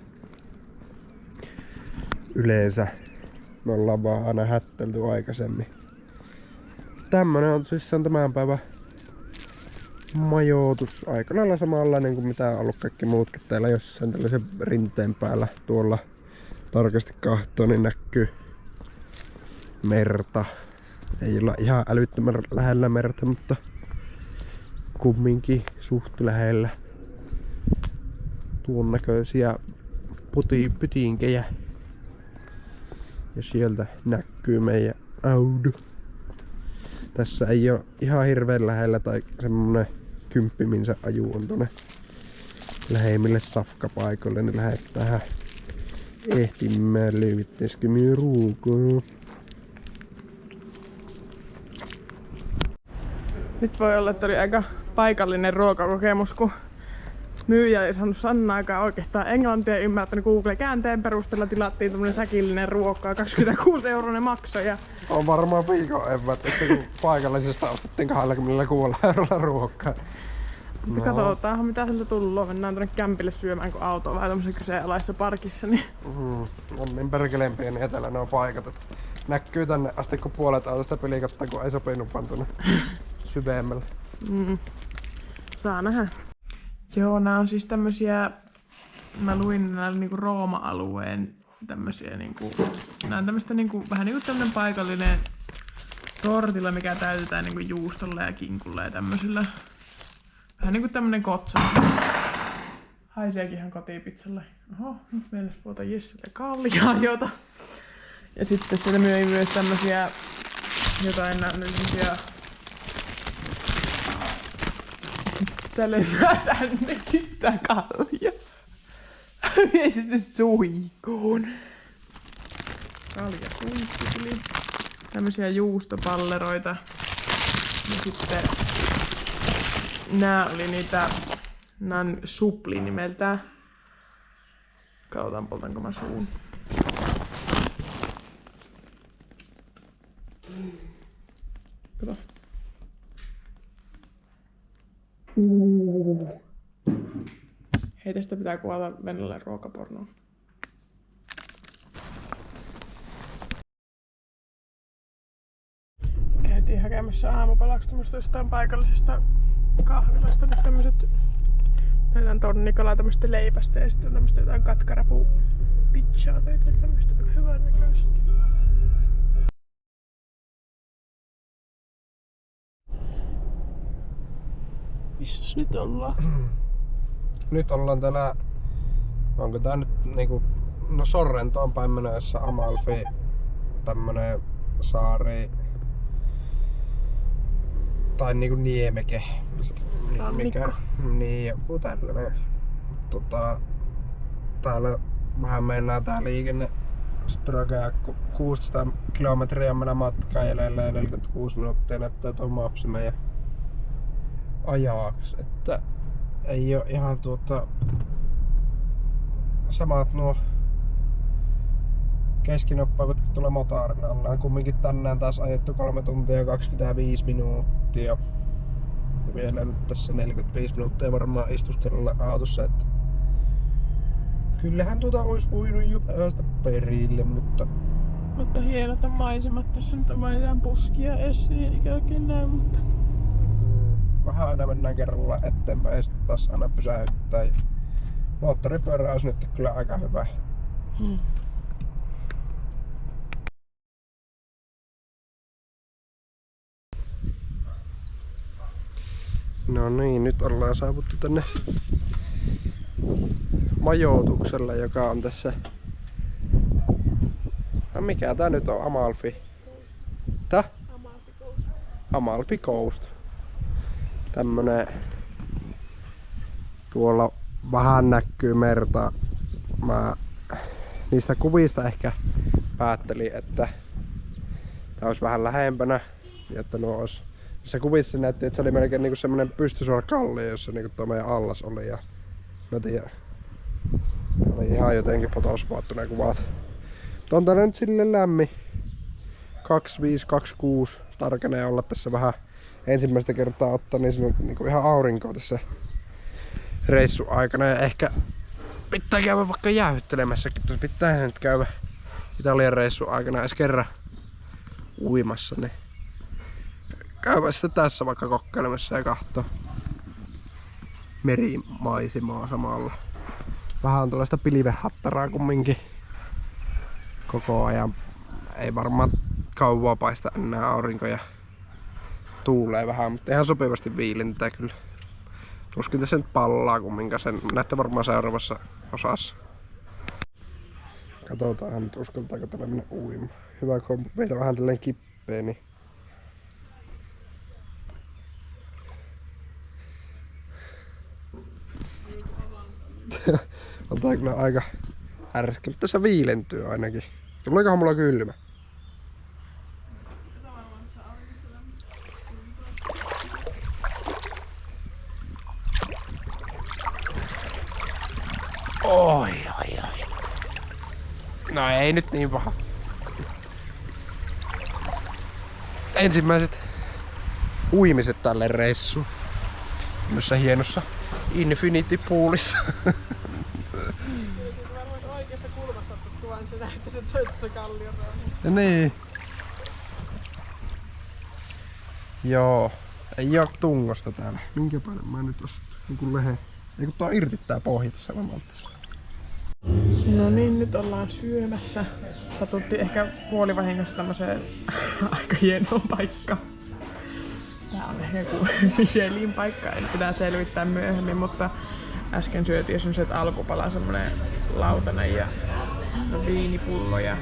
Speaker 1: Yleensä me ollaan vaan aina hättelty aikaisemmin. Tämmönen on siis tämän päivän majoitus. Aika lailla samanlainen kuin mitä on ollut kaikki muutkin täällä jossain tällaisen rinteen päällä. Tuolla tarkasti kahtoo, niin näkyy merta. Ei olla ihan älyttömän lähellä merta, mutta kumminkin suht lähellä. Tuon näköisiä pytinkejä. Ja sieltä näkyy meidän Audi. Tässä ei oo ihan hirveen lähellä tai semmonen 10 minsa aju on tonne läheimmille safkapaikoille, niin lähdetään ehtimään levittäisikö myy ruukoa.
Speaker 2: Nyt voi olla, että oli aika paikallinen ruokakokemus, kun myyjä ei saanut sanaakaan oikeastaan englantia ymmärtänyt. Google-käänteen perusteella tilattiin tämmönen säkillinen ruokaa, 26 € ne maksoi. Ja...
Speaker 1: On varmaan viikon evät, että kun paikallisesta ostettiin 26 € ruokaa.
Speaker 2: No. Katsotaan mitä sieltä tullaan. Mennään tonne kämpille syömään, kun auto on vähän tämmöisessä kyseenalaisessa parkissa. Niin...
Speaker 1: On niin perkeleen pieni etelä nuo paikat. Että näkyy tänne asti, kun puolet autosta pelikottaa, kun ei sopinut pantua syvemmälle.
Speaker 2: Saa nähdä. Joo, nää on siis tämmösiä, mä luin nää niinku Rooma-alueen tämmösiä niinku, nää on tämmöstä niinku, vähän niinku tämmönen paikallinen tortilla, mikä täytetään niinku juustolla ja kinkulla ja tämmösillä. Vähän niinku tämmönen kotsa. Haiseekin ihan kotipizzalle. Oho, nyt meille puhuta Jessille kaljaa jota. Ja sitten sieltä myi myös tämmösiä jotain tämmösiä. Sä lennää tännekin sitä kaljaa. Mie sitten suihkuun. Kaljasuihku tuli. Tämmösiä juustopalleroita. Ja sitten nää oli niitä, nää on supli nimeltään. Katsotaan poltanko mä suun. Kato. Hei, tästä pitää kuvata Venäjälle ruokapornoa. Käytiin hakemässä aamupalaksi jostain paikallisesta kahvilasta nyt tämmöset näytän tonnikalaa tämmöstä leipästä ja sitten tämmöstä jotain katkarapu pizzaa tai tämmöstä hyvän näköistä. Missäs nyt ollaan?
Speaker 1: Nyt ollaan täällä, onko tää nyt niinku, no Sorrentoon päin menossa Amalfi, tämmönen saari, tai niinku Niemeke, mikä, niin joku tällainen. Täällä vähän mennään tää liikenne stragea, 600 kilometriä mennä matkaa jäljellä ja 46 minuuttia näyttää tuon mapsi meidän ajaksi, että ei oo ihan samat nuo keskinoppaivat kun tulee motorilla. Ollaan kumminkin tänään taas ajettu 3 tuntia ja 25 minuuttia. Ja vielä nyt tässä 45 minuuttia varmaan istuskella autossa, että kyllähän ois voinut jo päästä perille, mutta
Speaker 2: hienot on maisemat. Tässä nyt on mitään puskia esiin, eikä oikein näy, mutta
Speaker 1: vähän aina mennään kerralla eteenpäin ja sitten taas aina pysäyttää. Moottoripyörä olisi nyt kyllä aika hyvä. No niin, nyt ollaan saavuttu tänne majoituksella, joka on tässä. Mikä tää nyt on? Amalfi? Tää? Amalfi Coast. Tämmönen, tuolla vähän näkyy merta. Mä niistä kuvista ehkä päättelin, että tää olisi vähän lähempänä ja että nuo olisi. Se kuvissa näytti, että se oli melkein niinku semmonen pystysuora kallio, jossa niinku tuo meidän allas oli ja mä tiedän. Oli ihan jotenkin photospoattu ne kuvat. Mutta on täällä nyt silleen lämmin. 25-26 tarkenee olla tässä vähän ensimmäistä kertaa ottaa niin sanottu niinku ihan aurinkoa tässä reissun aikana ja ehkä pitää käydä vaikka jäähyttelemässäkin. Tuossa pitää nyt käydä Italian reissun aikana edes kerran uimassa, niin käydä sitten tässä vaikka kokkailemassa ja kahtoo merimaisemaa samalla. Vähän on tällaista pilvehattaraa kumminkin koko ajan. Ei varmaan kauaa paista enää aurinko ja tuulee vähän, mutta ihan sopivasti viilintää kyllä. Tuskin tässä nyt pallaa kumminkaan, sen näette varmaan seuraavassa osassa. Katsotaan nyt uskaltaako tällä mennä uimaan. Hyvä kun on vielä vähän tälleen kippeä, niin on tää kyllä aika ärskä, mutta tässä viilentyy ainakin. Tuleekohan mulla kylmä? Oi. No ei nyt niin paha. Ensimmäiset uimiset tälle reissuun. Tämmössä hienossa Infinity Poolissa.
Speaker 2: Varmaan oikeassa kulmassa ottais kuvan se näyttää se tuossa kallion rauha.
Speaker 1: Niin. Joo. Ei oo tungosta täällä. Minkä paljon mä nyt ostin? Joku lehe. Ei kun tää on irti tää pohja tässä varmalta.
Speaker 2: No niin, nyt ollaan syömässä. Satuttiin ehkä puolivahingossa tämmöiseen aika hienoon paikkaan. Tää on ehkä joku Michelin paikka, en pitää selvittää myöhemmin, mutta äsken syötiin semmoset alkupala, semmonen lautanen ja viinipullo ja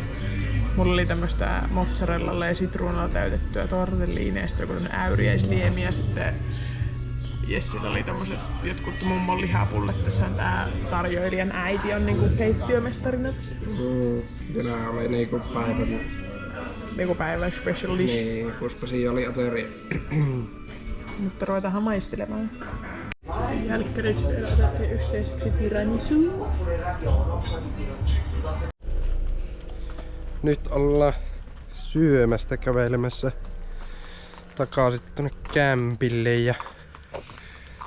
Speaker 2: mulla oli tämmöstä mozzarellalla ja sitruunalla täytettyä tortelliinia ja sitten joku äyriäisliemi ja sitten Jessillä oli tommoset jotkut mummon lihapullet. Tässä on tää tarjoilijan äiti on niinku keittiömestarina.
Speaker 1: Ja nää oli niinku
Speaker 2: päivän special dish.
Speaker 1: Niin, koska siinä oli ateria.
Speaker 2: Mutta ruvetaanhan maistelemaan. Sitten jälkkärissä otettiin yhteiseksi tiramisu.
Speaker 1: Nyt ollaan syömästä kävelemässä takaisin tonne kämpille ja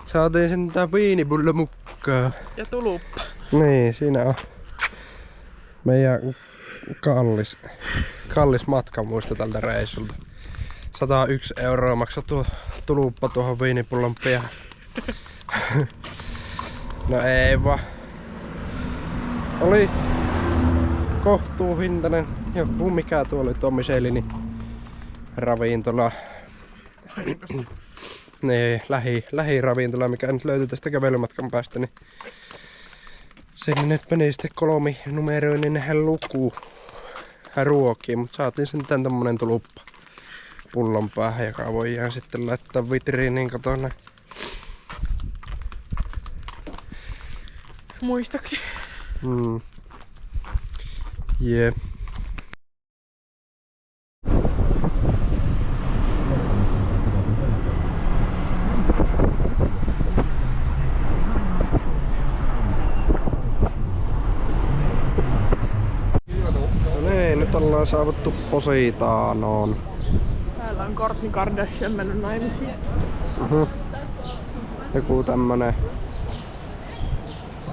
Speaker 1: saatiin sen tää viinipullo mukaan.
Speaker 2: Ja tuluppa.
Speaker 1: Niin, siinä on meidän kallis matkamuisto tältä reissulta. 101 € maksoi tuo tuluppa tuohon viinipullon päähän. No ei vaan. Oli kohtuuhintainen joku mikä tuo oli tuo Michelin ravintola. Niin, lähiravintola, mikä nyt löytyy tästä kävelymatkan päästä, niin sinne nyt meni sitten 3-numeroinen luku ruokiin, mutta saatiin sitten tommonen tuluppa pullon päähän, joka voidaan sitten laittaa vitriiniin kotona.
Speaker 2: Muistoksi.
Speaker 1: Jee. No niin, nyt ollaan saavuttu Positaanoon.
Speaker 2: Täällä on Kourtney Kardashian mennyt naimisiin.
Speaker 1: Joku tämmönen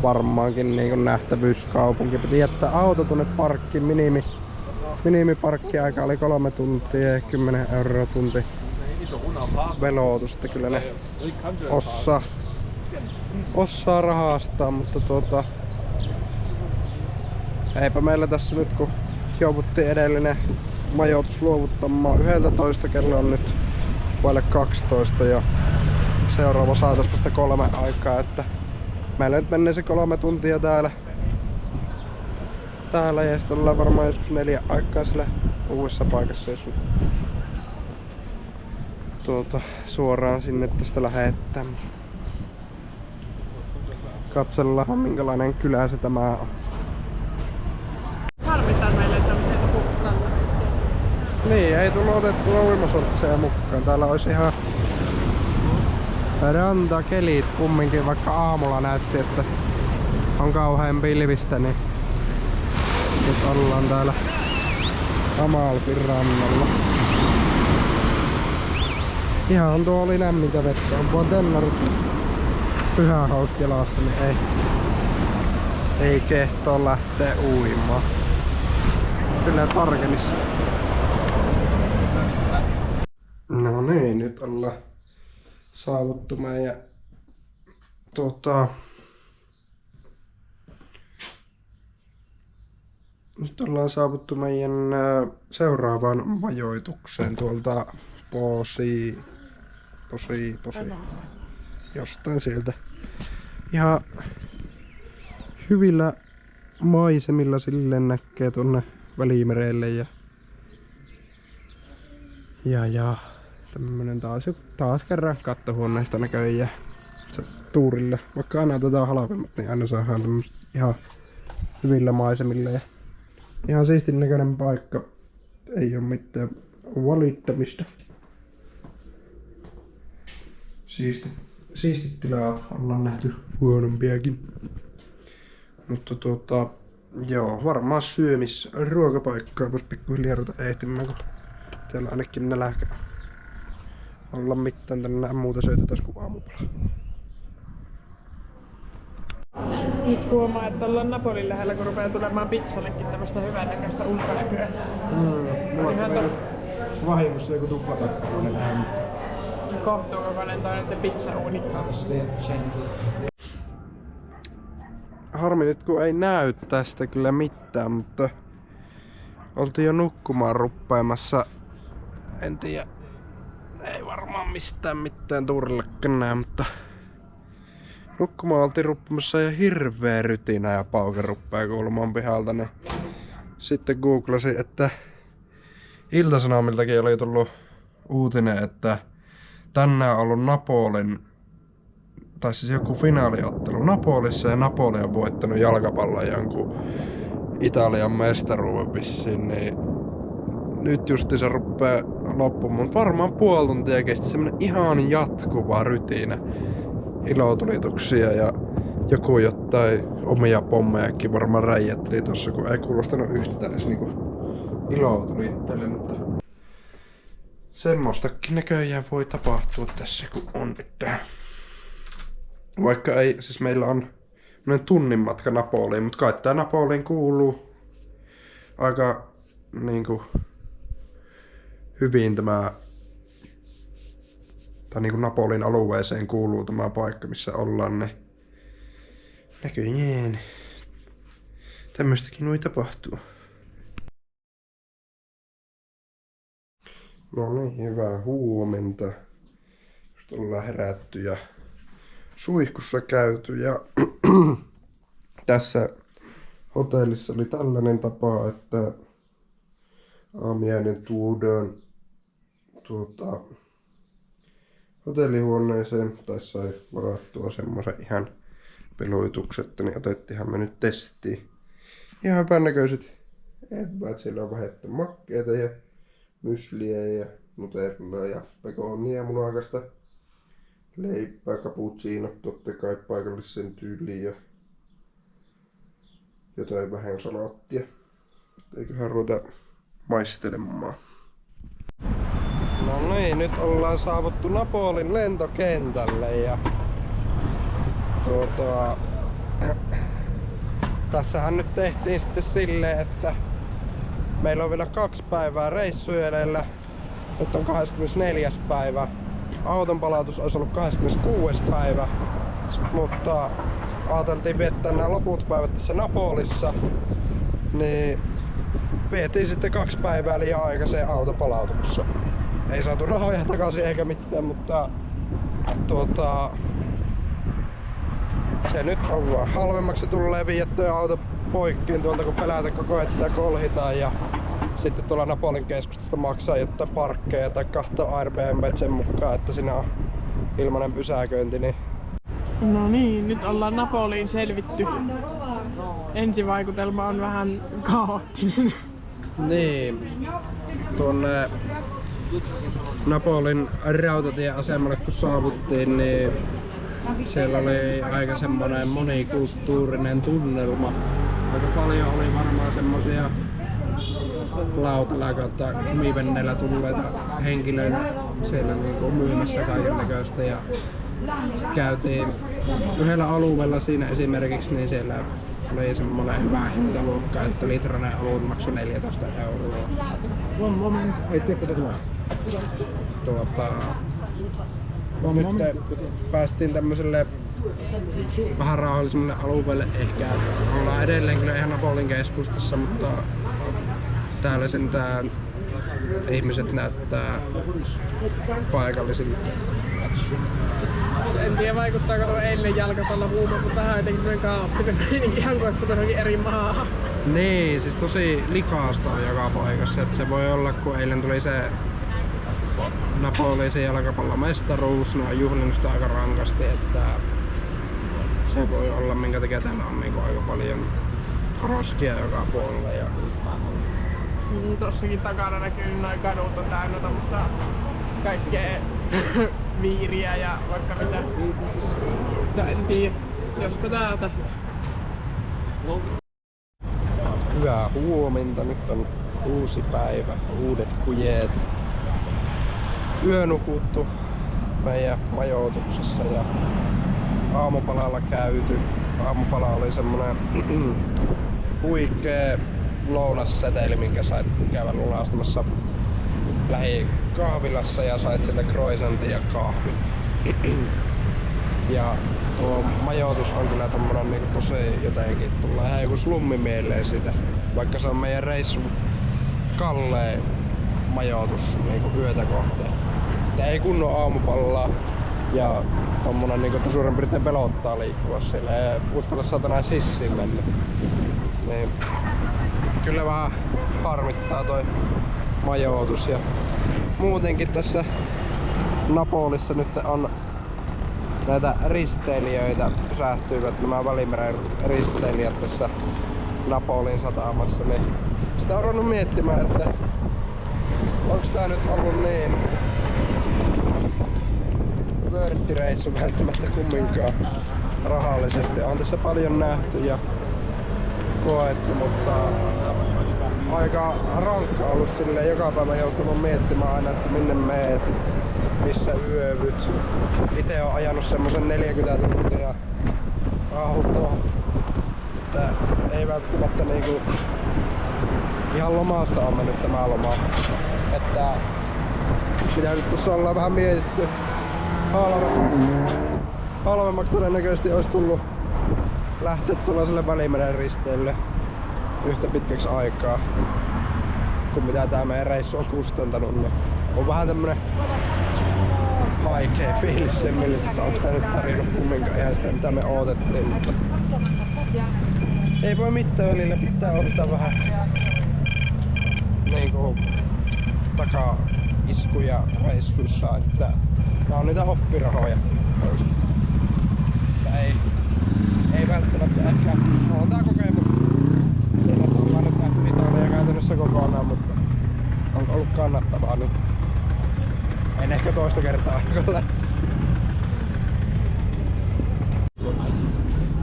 Speaker 1: varmaankin niin nähtävyyskaupunki. Piti jättää auto tuonne parkkiin. Minimiparkkiaika oli 3 tuntia ja 10 € tunti velotusta. Kyllä ne osaa rahastaa, mutta eipä meillä tässä nyt kun jouduttiin edellinen majoitus luovuttamaan 11, kello on nyt vaille 12 ja seuraava saatais vasta 3 aikaa, että meillä nyt menee se 3 tuntia täällä ja sitten ollaan varmaan joskus 4 aikaa siellä uudessa paikassa, jos suoraan sinne tästä lähettää. Katsellaan minkälainen kylä se tämä on.
Speaker 2: Harmittaa meille tämmöisiä rantareittejä.
Speaker 1: Niin, ei tullut otettua uimasortseja mukaan. Täällä olisi ihan rantakelit kumminkin, vaikka aamulla näytti, että on kauhean pilvistä, niin nyt ollaan täällä Amalfin rannalla. Ihan tuo oli lämmintä vettä, on vaan tennarit pyhähaut jalassa, niin ei kehtoo lähteä uimaan. Kyllä tarkenissa. No niin, nyt ollaan saavuttu meidän nyt ollaan saavuttu meidän seuraavaan majoitukseen tuolta Posi jostain sieltä. Ihan hyvillä maisemilla silleen näkee tuonne Välimerelle ja tämmönen taas kerran kattohuoneesta näköjään tuurille. Vaikka aina otetaan halvemmat, niin aina saadaan tämmöset ihan hyvillä maisemilla ja ihan siistin näköinen paikka. Ei oo mitään valittamista. Siistit tilaa ollaan nähty huonompiakin. Mutta joo, varmaan ruokapaikkaa vois pikkuhiljaa ruveta ehtimään, kun täällä ainakin nälkä olla mitään tänään muuta söitä taas kuin aamupala.
Speaker 2: Nyt huomaa, että ollaan Napolin lähellä, kun rupeaa tulemaan pizzallekin tämmöstä hyvännäköistä ulkonäköä.
Speaker 1: Vahingossa joku tuplatapparuinen tähän.
Speaker 2: Kohtuukokoinen toi näitten pizzauuni.
Speaker 1: Harmi nyt kun ei näy tästä kyllä mitään, mutta oltiin jo nukkumaan ruppeamassa. En tiedä, ei varmaan mistään mitään tuurillakaan näe, mutta nukkumaan oltiin ruppumassa ja hirveä rytinä ja pauke ruppea kuulumaan pihalta, niin sitten googlasin, että Ilta-Sanomiltakin oli tullut uutinen, että tänään on ollut Napolin, tai siis joku finaaliottelu Napolissa ja Napoli on voittanut jalkapallon jonkun Italian mestaruuden vissiin, niin nyt justi se ruppee loppumaan. Varmaan puoli tuntia kesti semmonen ihan jatkuva rytinä. Ilotulituksia ja joku jotain omia pommejakin varmaan räjätteli tossa, kun ei kuulostanut yhtään edes niinku ilotulitteille, mutta semmoistakin näköjään voi tapahtua tässä, kun on nyt. Vaikka ei, siis meillä on noin tunnin matka Napoliin, mutta kai tää Napoliin kuuluu aika niinku hyvin tämä, tai niinku Napolin alueeseen kuuluu tämä paikka, missä ollaan, niin näköjään tämmöstäkin voi tapahtua. No niin, hyvää huomenta. Just ollaan herätty ja suihkussa käyty ja tässä hotellissa oli tällainen tapa, että aamiainen tuodaan hotellihuoneeseen, tai sai varattua semmoisen ihan peloituksetta, niin otettiinhan me nyt testiin. Ihan hyvännäköiset eväät, siellä on vähettä makkeita ja mysliä ja nutellaa ja pekonia ja munakasta. Leipää, cappuccinot totta kai paikallisen tyyliin ja jotain vähän salaattia. Eiköhän ruveta maistelemaan. No niin, nyt ollaan saavuttu Napolin lentokentälle ja tässähän nyt tehtiin sitten silleen, että meillä on vielä 2 päivää reissuja edellä. Nyt on 24. päivä. Auton palautus olisi ollut 26. päivä, mutta ajateltiin viettää nämä loput päivät tässä Napolissa, niin vietiin sitten 2 päivää liian aikaiseen autopalautuksessa. Ei saatu rahoja takaisin eikä mitään, mutta se nyt on vaan halvemmaksi tulee viettyä auto poikkiin tuolta, kun pelätä koko ajan sitä kolhitaan ja sitten tuolla Napolin keskustasta maksaa jotain parkkeja tai 2 Airbnb sen mukaan, että siinä on ilmainen pysäköinti. Niin.
Speaker 2: No niin, nyt ollaan Napoliin selvitty. Ensivaikutelma on vähän kaoottinen.
Speaker 1: Niin, tuonne Napolin rautatieasemalle kun saavuttiin, niin siellä oli aika semmoinen monikulttuurinen tunnelma. Aika paljon oli varmaan semmosia lautalla kautta kumivenneillä tulleita henkilöitä siellä niinku myymässä kaikennäköistä ja sit käytiin yhdellä alueella siinä esimerkiksi, niin siellä oli semmoinen hyvä hintaluokka, että litrainen olut maksoi 14 €. Nyt päästiin tämmöiselle vähän rauhallisemmille alueelle ehkä. Ollaan edelleen kyllä ihan Napolin keskustassa, mutta täällä sentään ihmiset näyttää paikallisille.
Speaker 2: En tiedä vaikuttaako tuo eilen jalkapallohuuma, mutta vähän jotenkin semmoinen kaoottinen meininki, ihan kuin olisi johonkin eri maahan.
Speaker 1: Niin, siis tosi likaista on joka paikassa. Että se voi olla, kun eilen tuli se Napolin se jalkapallomestaruus, ne on juhlinut sitä aika rankasti, että se voi olla, minkä takia täällä on niinku aika paljon roskia joka puolella. Ja
Speaker 2: tossakin takana näkyy noin kadut on täynnä tommoista kaikkea viiriä ja vaikka mitä. No en tiedä, josko tää tästä.
Speaker 1: Hyvää huomenta, nyt on uusi päivä, uudet kujeet. Yönukuttu meidän majoituksessa ja aamupalalla käyty. Aamupala oli semmonen huikee lounasseteli, minkä sait käydä lunastamassa lähikahvilassa ja sait sieltä croissantin ja kahvin. Ja tuo majoitus on kyllä tommonen niinku tosi jotenkin, tulee ihan joku slummi mieleen siitä, vaikka se on meidän reissun kalleen majoitus niinku yötä kohteen. Ja ei kunnon aamupallaa ja tommonen niinku suurin piirtein pelottaa liikkua siellä, ei uskalla satana edes hissiin mennä. Niin kyllä vähän harmittaa toi majoitus ja muutenkin tässä Napolissa nyt on näitä risteilijöitä pysähtyivät, nämä Välimeren risteilijät tässä Napolin satamassa, niin sitä on ruvennut miettimään, että onks tää nyt ollut niin vörttireissu välttämättä kumminkaan rahallisesti. On tässä paljon nähty ja koettu, mutta aika rankka ollut silleen, joka päivä joutunut miettimään aina, että minne meet, missä yövyt. Itse olen ajanut semmosen 40 tuntia autoa, että ei välttämättä niinku ihan lomasta on mennyt tämä loma. Että mitä nyt tuossa ollaan vähän mietitty, halvemmaksi todennäköisesti olisi tullut lähteä tuollaiselle Välimeren risteilylle yhtä pitkäksi aikaa kuin mitä tää meidän reissu on kustantanut. Niin on vähän tämmönen vaikea fiilis sen mielestä, että onko tää nyt tarjonnut kumminkaan ihan sitä mitä me odotettiin, mutta ei voi mitään, välillä pitää ottaa vähän niinku takaiskuja reissuissa, että nää on niitä oppirahoja. Että ei välttämättä ehkä, on tää kokemus niin, että ollaan nyt nähty Italia käytännössä kokonaan, mutta on ollut kannattavaa nyt. En ehkä toista kertaa aika lähtisi.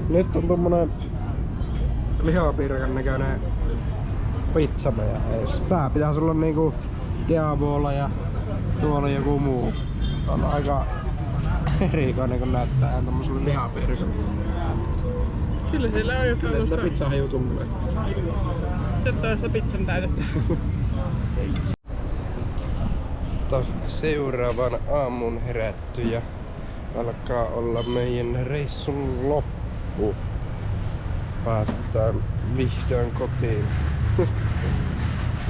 Speaker 1: Nyt on tommonen lihapiirakan näköinen pizza meidän eessä. Tää pitäisi olla niinku Diavola ja tuolla joku muu. On aika erikoinen kun näyttää ihan tommoselle lihapiirakalle.
Speaker 2: Kyllä siellä on jotain.
Speaker 1: Kyllä sitä pizzaa hiutuu mulle.
Speaker 2: Jotain pizzan täytettä.
Speaker 1: Seuraavan aamun herätty ja alkaa olla meidän reissun loppu. Päästään vihdoin kotiin.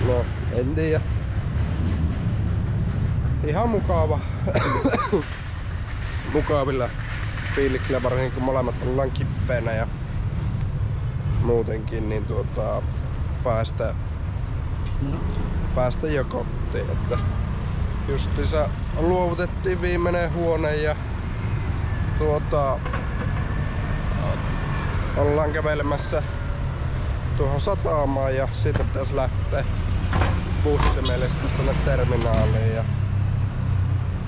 Speaker 1: No, en tiedä. Ihan mukava. Mukavilla fiiliksillä, varsinkin kun molemmat ollaan kippeenä ja muutenkin, niin päästä jo kotiin. Että justiinsa luovutettiin viimeinen huone ja ollaan kävelemässä tuohon satamaan ja siitä pitäisi lähteä bussimellistä tuonne terminaaliin ja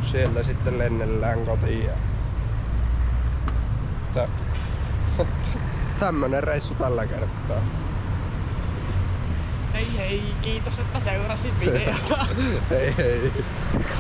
Speaker 1: sieltä sitten lennellään kotiin. Tämmönen reissu tällä kertaa.
Speaker 2: Hei hei, kiitos että seurasit videota.
Speaker 1: Hei hei.